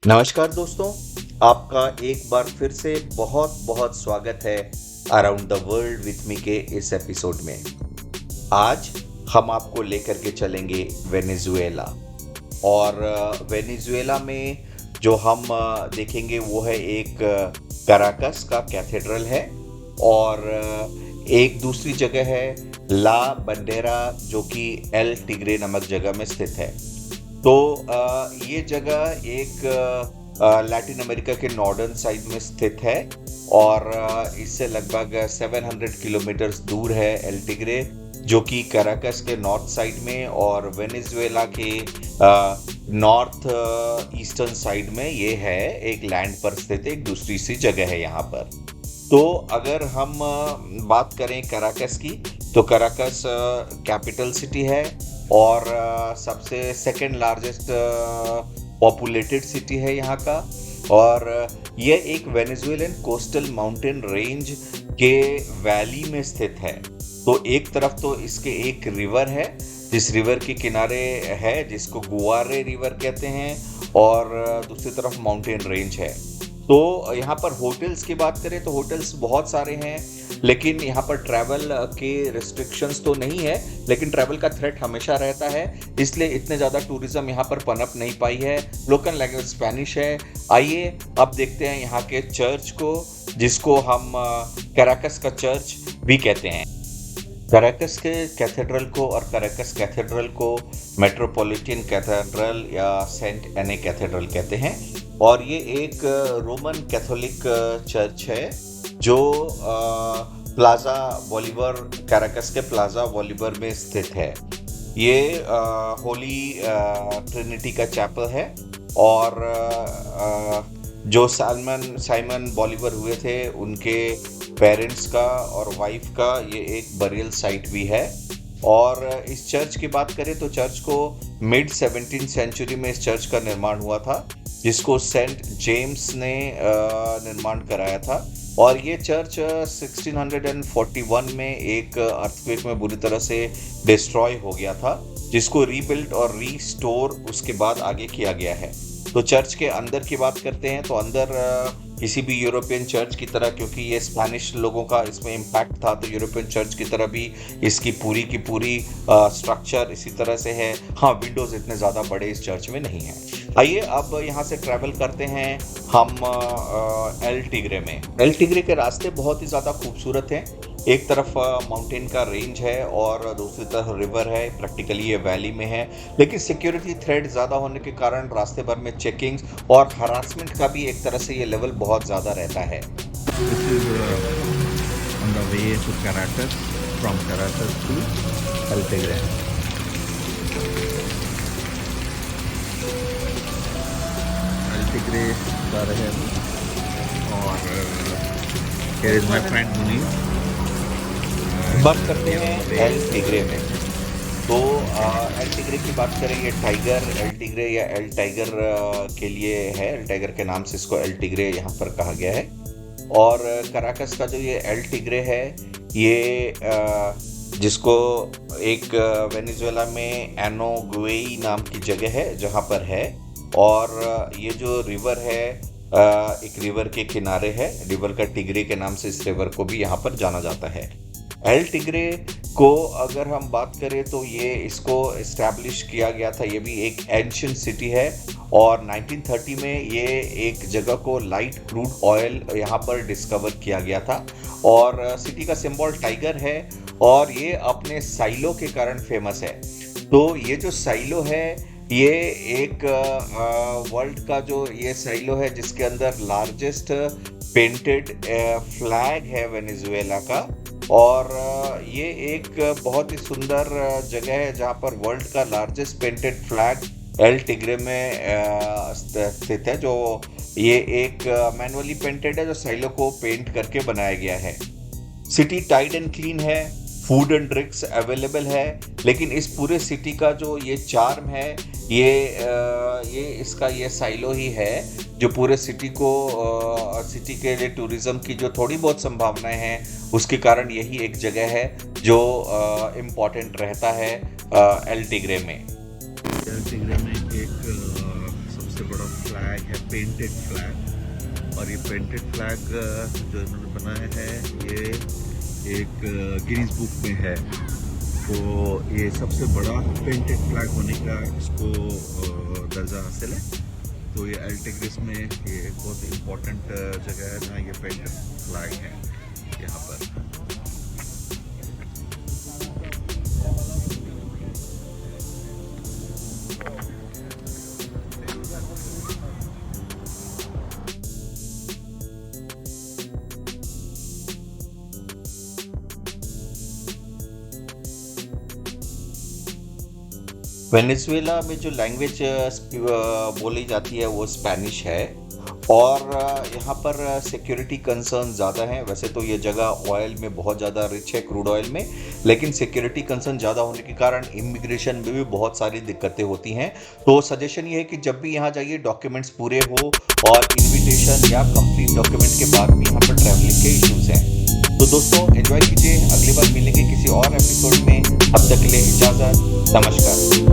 नमस्कार दोस्तों, आपका एक बार फिर से बहुत बहुत स्वागत है around the world with me के इस एपिसोड में। आज हम आपको लेकर के चलेंगे वेनेजुएला और वेनेजुएला में जो हम देखेंगे वो है एक कराकस का कैथेड्रल है और एक दूसरी जगह है ला बंडेरा जो कि एल टिग्रे नामक जगह में स्थित है। तो ये जगह एक लैटिन अमेरिका के नॉर्दर्न साइड में स्थित है और इससे लगभग 700 किलोमीटर दूर है एल टिग्रे, जो कि कराकस के नॉर्थ साइड में और वेनेजुएला के नॉर्थ ईस्टर्न साइड में ये है। एक लैंड पर स्थित एक दूसरी सी जगह है यहाँ पर। तो अगर हम बात करें कराकस की, तो कराकस कैपिटल सिटी है और सबसे सेकंड लार्जेस्ट पॉपुलेटेड सिटी है यहाँ का। और ये एक वेनेजुएलन कोस्टल माउंटेन रेंज के वैली में स्थित है। तो एक तरफ तो इसके एक रिवर है जिस रिवर के किनारे है जिसको गुआरे रिवर कहते हैं और दूसरी तरफ माउंटेन रेंज है। तो यहाँ पर होटल्स की बात करें तो होटल्स बहुत सारे हैं, लेकिन यहाँ पर ट्रैवल के रिस्ट्रिक्शंस तो नहीं है, लेकिन ट्रैवल का थ्रेट हमेशा रहता है, इसलिए इतने ज़्यादा टूरिज्म यहाँ पर पनप नहीं पाई है। लोकल लैंग्वेज स्पेनिश है। आइए अब देखते हैं यहाँ के चर्च को, जिसको हम कराकस का चर्च भी कहते हैं। कराकस के कैथेड्रल को और कराकस कैथेड्रल को मेट्रोपॉलिटन कैथेड्रल या सेंट एने कैथेड्रल कहते हैं और ये एक रोमन कैथोलिक चर्च है जो प्लाजा बोलीवर, कराकस के प्लाजा बोलीवर में स्थित है। ये होली ट्रिनिटी का चैपल है और जो साइमन बोलीवर हुए थे उनके पेरेंट्स का और वाइफ का ये एक बरियल साइट भी है। और इस चर्च की बात करें तो चर्च को मिड 17th सेंचुरी में इस चर्च का निर्माण हुआ था, जिसको सेंट जेम्स ने निर्माण कराया था। और ये चर्च 1641 में एक अर्थक्वेक में बुरी तरह से डिस्ट्रॉय हो गया था, जिसको रीबिल्ड और रीस्टोर उसके बाद आगे किया गया है। तो चर्च के अंदर की बात करते हैं तो अंदर किसी भी यूरोपियन चर्च की तरह, क्योंकि ये स्पेनिश लोगों का इसमें इम्पैक्ट था, तो यूरोपियन चर्च की तरह भी इसकी पूरी की पूरी स्ट्रक्चर इसी तरह से है। हाँ, विंडोज़ इतने ज़्यादा बड़े इस चर्च में नहीं हैं। आइए अब यहाँ से ट्रैवल करते हैं हम एल टिग्रे में। एल टिग्रे के रास्ते बहुत ही ज़्यादा खूबसूरत हैं। एक तरफ माउंटेन का रेंज है और दूसरी तरफ रिवर है। प्रैक्टिकली ये वैली में है, लेकिन सिक्योरिटी थ्रेट ज़्यादा होने के कारण रास्ते भर में चेकिंग्स और हरासमेंट का भी एक तरह से ये लेवल बहुत ज़्यादा रहता है। This is on the way to Caracas, from Caracas to El Tigre. El Tigre जा रहे हैं और here is my friend Munir. बात करते हैं एल टिग्रे में। तो एल टिग्रे की बात करें, ये टाइगर एल टिग्रे या एल टाइगर के लिए है। एल टाइगर के नाम से इसको एल टिग्रे यहाँ पर कहा गया है। और कराकस का जो ये एल टिग्रे है, ये जिसको एक वेनेजुएला में एनोगुएई नाम की जगह है जहाँ पर है। और ये जो रिवर है एक रिवर के किनारे है। रिवर का टिग्रे के नाम से इस रिवर को भी यहाँ पर जाना जाता है। एल टिग्रे को अगर हम बात करें तो ये इसको इस्टेब्लिश किया गया था। ये भी एक एंशिएंट सिटी है और 1930 में ये एक जगह को लाइट क्रूड ऑयल यहाँ पर डिस्कवर किया गया था। और सिटी का सिंबल टाइगर है और ये अपने साइलो के कारण फेमस है। तो ये जो साइलो है, ये एक वर्ल्ड का जो ये साइलो है जिसके अंदर लार्जेस्ट पेंटेड फ्लैग है वेनेजुएला का। और ये एक बहुत ही सुंदर जगह है जहाँ पर वर्ल्ड का largest painted flag L Tigray में स्थित है। जो ये एक मैनुअली पेंटेड है, जो साइलो को पेंट करके बनाया गया है। सिटी टाइड एंड क्लीन है, फूड एंड ड्रिंक्स अवेलेबल है, लेकिन इस पूरे सिटी का जो ये चार्म है, ये इसका ये साइलो ही है जो पूरे सिटी को सिटी के लिए टूरिज्म की जो थोड़ी बहुत संभावनाएं हैं उसके कारण यही एक जगह है जो इम्पोर्टेंट रहता है एल टिग्रे में। एल टिग्रे में एक सबसे बड़ा फ्लैग है, पेंटेड फ्लैग। और ये पेंटेड फ्लैग जो इन्होंने बनाया है ये एक गिनीज बुक में है। तो ये सबसे बड़ा पेंटेड फ्लैग होने का इसको दर्जा हासिल है। तो ये अल्टिग्रिस में ये एक बहुत इम्पोर्टेंट जगह है जहाँ ये पेंटेड फ्लैग है यहाँ पर। वेनेजुएला में जो लैंग्वेज बोली जाती है वो स्पेनिश है और यहाँ पर सिक्योरिटी कंसर्न ज़्यादा हैं। वैसे तो ये जगह ऑयल में बहुत ज़्यादा रिच है, क्रूड ऑयल में, लेकिन सिक्योरिटी कंसर्न ज़्यादा होने के कारण इमिग्रेशन में भी बहुत सारी दिक्कतें होती हैं। तो सजेशन ये है कि जब भी यहाँ जाइए डॉक्यूमेंट्स पूरे हो और इनविटेशन या कंप्लीट डॉक्यूमेंट के बाद भी यहाँ पर ट्रैवलिंग के इश्यूज हैं। तो दोस्तों एंजॉय कीजिए, अगली बार मिलेंगे किसी और एपिसोड में। अब तक के लिए इजाज़त, नमस्कार।